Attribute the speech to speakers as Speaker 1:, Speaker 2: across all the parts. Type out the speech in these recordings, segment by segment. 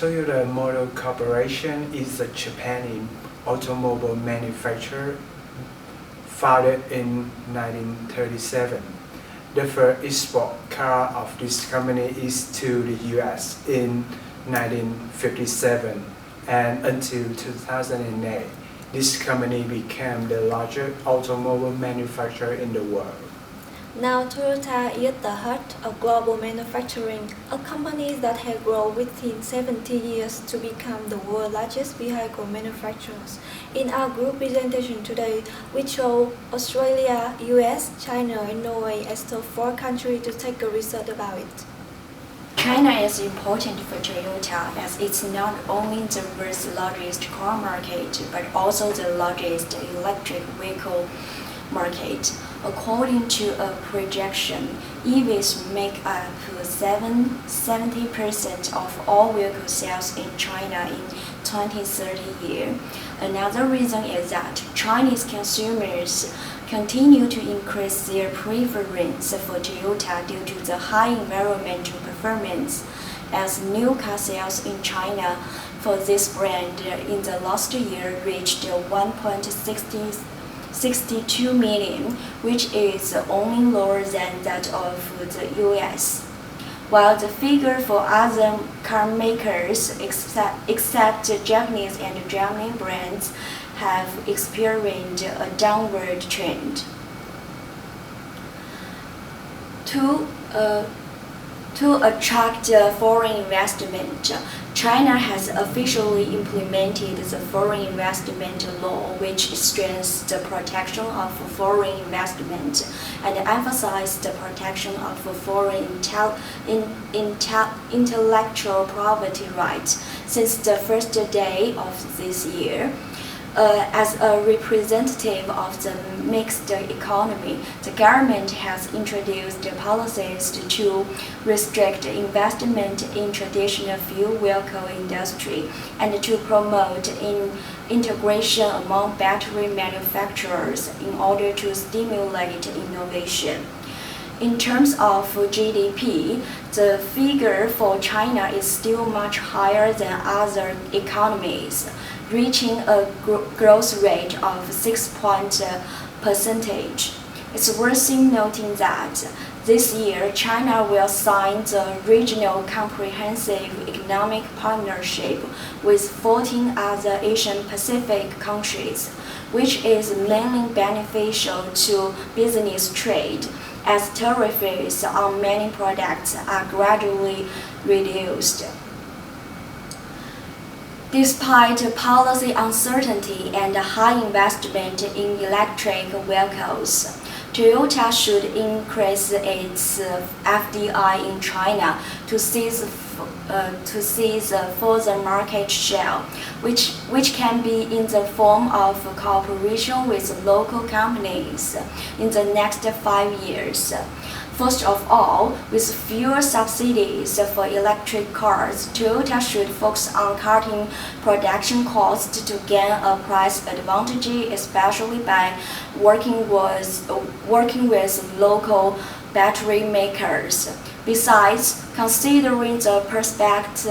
Speaker 1: Toyota Motor Corporation is a Japanese automobile manufacturer founded in 1937. The first export car of this company is to the US in 1957, and until 2008, this company became the largest automobile manufacturer in the world.
Speaker 2: Now Toyota is the heart of global manufacturing, a company that has grown within 70 years to become the world's largest vehicle manufacturers. In our group presentation today, we show Australia, US, China, and Norway as the 4 countries to take a research about it.
Speaker 3: China is important for Toyota as it's not only the world's largest car market, but also the largest electric vehicle market. According to a projection, EVs make up 70% of all vehicle sales in China in 2030. Another reason is that Chinese consumers continue to increase their preference for Toyota due to the high environmental performance, as new car sales in China for this brand in the last year reached 1.62 million, which is only lower than that of the US. While the figure for other car makers, except Japanese and German brands, have experienced a downward trend. To attract foreign investment, China has officially implemented the Foreign Investment Law, which strengthens the protection of foreign investment and emphasizes the protection of foreign intellectual property rights since the first day of this year. As a representative of the mixed economy, the government has introduced policies to restrict investment in traditional fuel vehicle industry and to promote integration among battery manufacturers in order to stimulate innovation. In terms of GDP, the figure for China is still much higher than other economies, reaching a growth rate of 6%. It's worth noting that this year China will sign the Regional Comprehensive Economic Partnership with 14 other Asian Pacific countries, which is mainly beneficial to business trade, as tariffs on many products are gradually reduced. Despite policy uncertainty and high investment in electric vehicles, Toyota should increase its FDI in China to seize further market share, which can be in the form of cooperation with local companies in the next 5 years. First of all, with fewer subsidies for electric cars, Toyota should focus on cutting production costs to gain a price advantage, especially by working with local battery makers. Besides, considering the prospect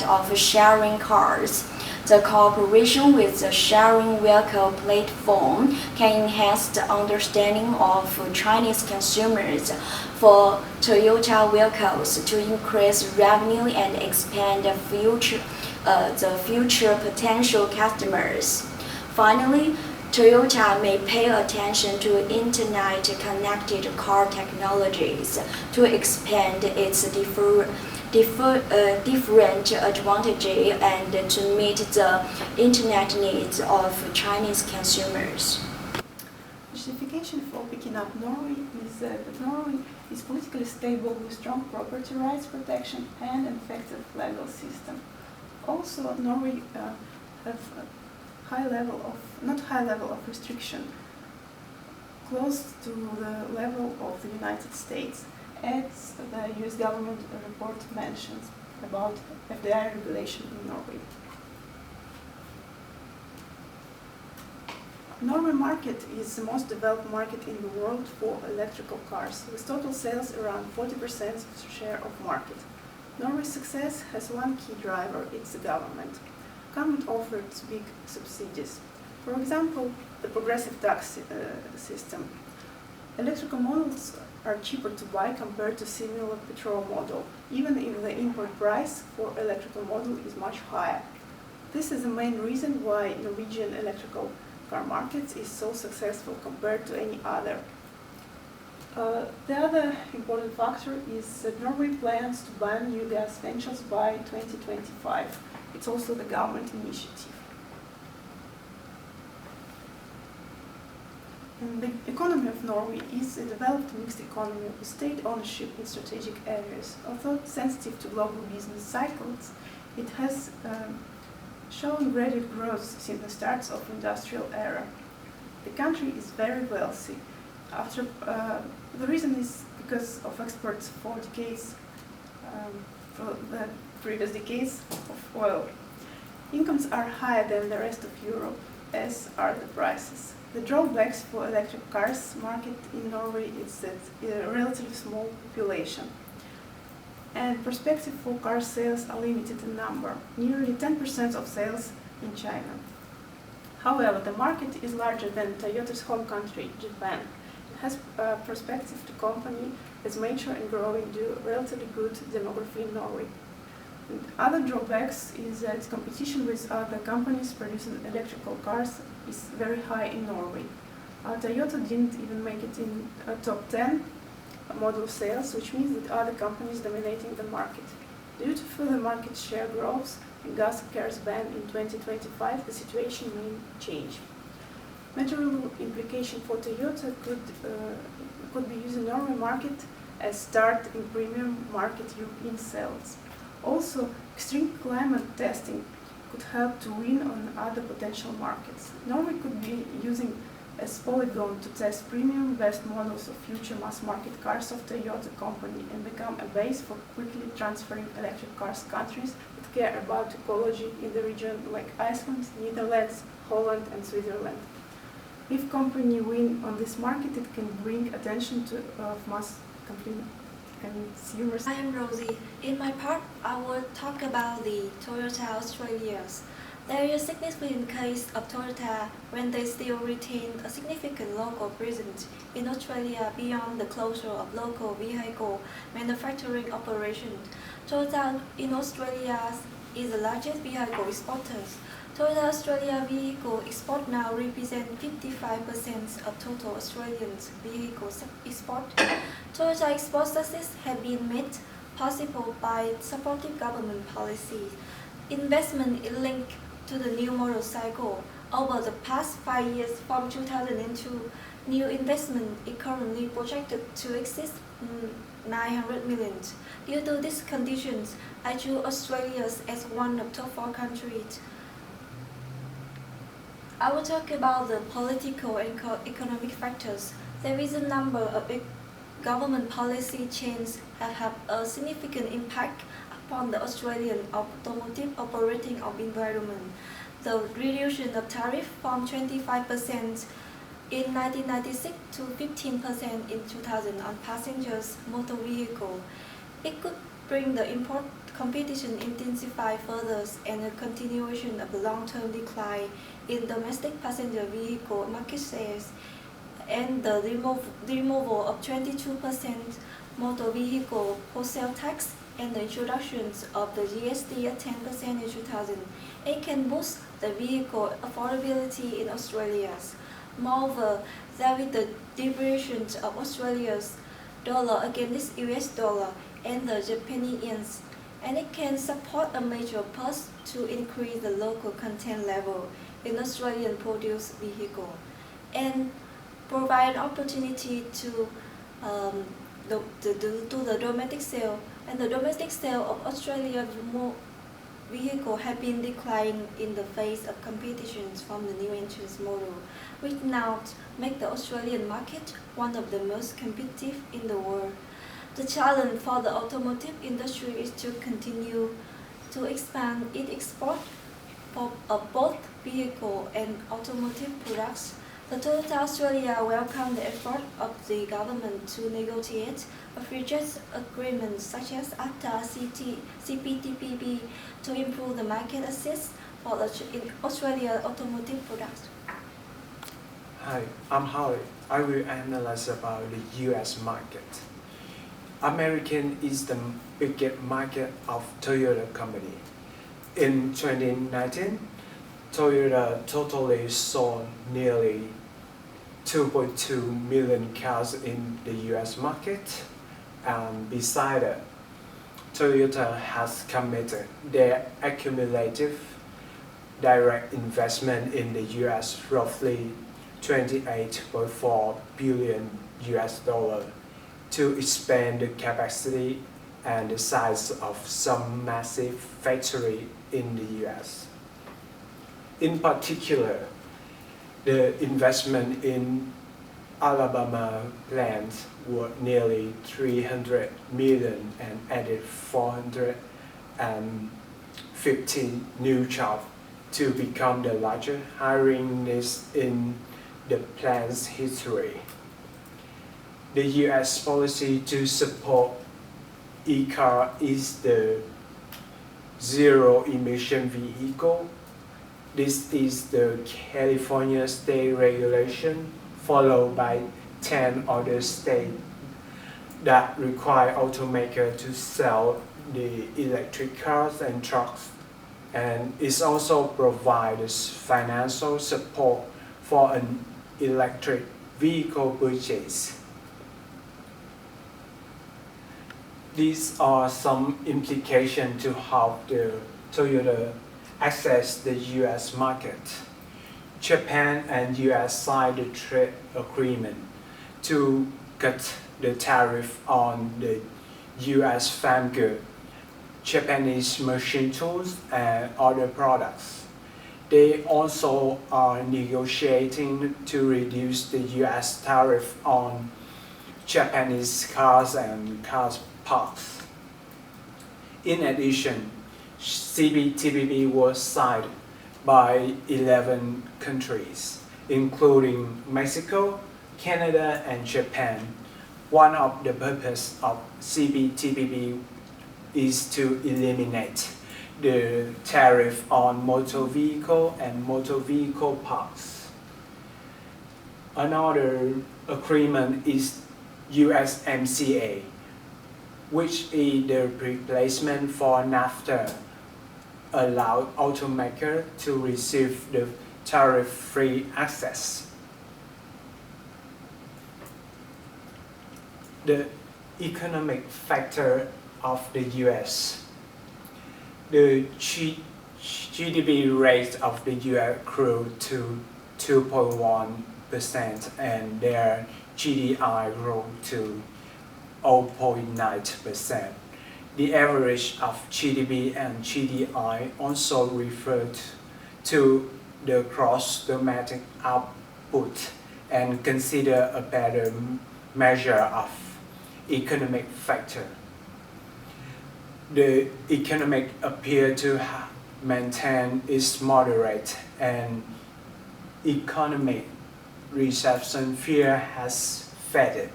Speaker 3: of sharing cars, the cooperation with the sharing vehicle platform can enhance the understanding of Chinese consumers for Toyota vehicles to increase revenue and expand the future potential customers. Finally, Toyota may pay attention to internet-connected car technologies to expand its different advantages and to meet the internet needs of Chinese consumers.
Speaker 4: Justification for picking up Norway is that Norway is politically stable with strong property rights protection and an effective legal system. Also, Norway have not high level of restriction, close to the level of the United States, as the US government report mentions about FDI regulation in Norway. Norway market is the most developed market in the world for electrical cars, with total sales around 40% share of market. Norway Norway's success has one key driver, it's the government. Government offered big subsidies. For example, the progressive tax system. Electrical models are cheaper to buy compared to similar petrol model, even if the import price for electrical model is much higher. This is the main reason why Norwegian electrical car market is so successful compared to any other. The other important factor is that Norway plans to ban new gas ventures by 2025. It's also the government initiative. And the economy of Norway is a developed mixed economy with state ownership in strategic areas. Although sensitive to global business cycles, it has shown gradual growth since the start of industrial era. The country is very wealthy. The reason is because of exports for decades, for the previous decades of oil. Incomes are higher than the rest of Europe, as are the prices. The drawbacks for electric cars market in Norway is that a relatively small population. And perspective for car sales are limited in number, nearly 10% of sales in China. However, the market is larger than Toyota's home country, Japan. It has perspective to company as mature and growing due to relatively good demography in Norway. And other drawbacks is that competition with other companies producing electrical cars is very high in Norway. Toyota didn't even make it in top 10 model sales, which means that other companies dominating the market. Due to further market share growth and gas cars ban in 2025, the situation may change. Material implication for Toyota could be using Norway market as start in premium market European sales. Also, extreme climate testing could help to win on other potential markets. Norway could be using as polygon to test premium best models of future mass market cars of Toyota company and become a base for quickly transferring electric cars countries that care about ecology in the region like Iceland, Netherlands, Holland and Switzerland. If company win on this market, it can bring attention to mass consumers.
Speaker 2: I am Rosie. In my part, I will talk about the Toyota Australias. There is a significant case of Toyota when they still retain a significant local presence in Australia beyond the closure of local vehicle manufacturing operations. Toyota in Australia is the largest vehicle exporter. Toyota Australia vehicle export now represent 55% of total Australian vehicle export. Toyota export success have been made possible by supportive government policy. Investment is linked to the new motorcycle. Over the past 5 years, from 2002, new investment is currently projected to exceed 900 million. Due to these conditions, I choose Australia as one of the top 4 countries. I will talk about the political and economic factors. There is a number of government policy changes that have a significant impact upon the Australian automotive operating environment. The reduction of tariff from 25% in 1996 to 15% in 2000 on passengers motor vehicle. It could bring the import competition intensify further and a continuation of the long-term decline in domestic passenger vehicle market shares and the removal of 22% motor vehicle wholesale tax and the introduction of the GST at 10% in 2000. It can boost the vehicle affordability in Australia. Moreover, there is the depreciation of Australia's dollar against US dollar and the Japanese yen, and it can support a major push to increase the local content level in Australian produced vehicle and provide opportunity to the domestic sale. And the domestic sale of Australian vehicle have been declining in the face of competitions from the new entrance model, which now make the Australian market one of the most competitive in the world. The challenge for the automotive industry is to continue to expand its export of both vehicle and automotive products The Toyota Australia welcomed the effort of the government to negotiate a free trade agreement such as AFTA CPTPP to improve the market access for Australian automotive products.
Speaker 1: Hi, I'm Harley. I will analyze about the US market. American is the biggest market of Toyota company. In 2019, Toyota totally sold nearly 2.2 million cars in the US market, and besides that, Toyota has committed their accumulative direct investment in the US roughly $28.4 billion to expand the capacity and the size of some massive factory in the US. In particular, the investment in Alabama plant were nearly $300 million and added 450 new jobs to become the largest hiring list in the plant's history. The US policy to support e-car is the zero-emission vehicle. This is the California state regulation, followed by 10 other states that require automakers to sell the electric cars and trucks, and it also provides financial support for an electric vehicle purchase. These are some implications to how the Toyota access the US market. Japan and US signed a trade agreement to cut the tariff on the US farm goods, Japanese machine tools, and other products. They also are negotiating to reduce the US tariff on Japanese cars and car parts. In addition, CPTPP was signed by 11 countries, including Mexico, Canada, and Japan. One of the purposes of CPTPP is to eliminate the tariff on motor vehicle and motor vehicle parts. Another agreement is USMCA, which is the replacement for NAFTA, allow automakers to receive the tariff-free access. The economic factor of the US. The GDP rate of the US grew to 2.1% and their GDI grew to 0.9%. The average of GDP and GDI also referred to the gross domestic output and consider a better measure of economic factor. The economic appear to maintain its moderate and economic recession fear has faded.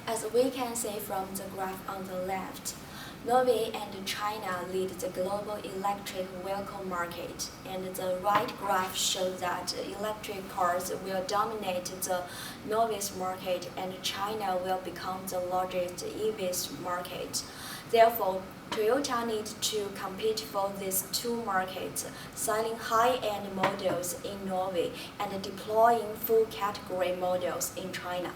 Speaker 3: As we can see from the graph on the left, Norway and China lead the global electric vehicle market, and the right graph shows that electric cars will dominate the Norway's market and China will become the largest EVs market. Therefore, Toyota needs to compete for these two markets, selling high-end models in Norway and deploying full category models in China.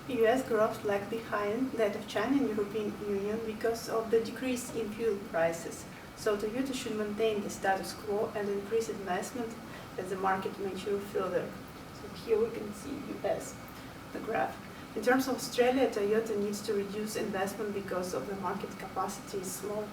Speaker 4: US growth lagged behind that of China and European Union because of the decrease in fuel prices. So Toyota should maintain the status quo and increase investment as the market matures further. So here we can see US, the graph. In terms of Australia, Toyota needs to reduce investment because of the market capacity is small.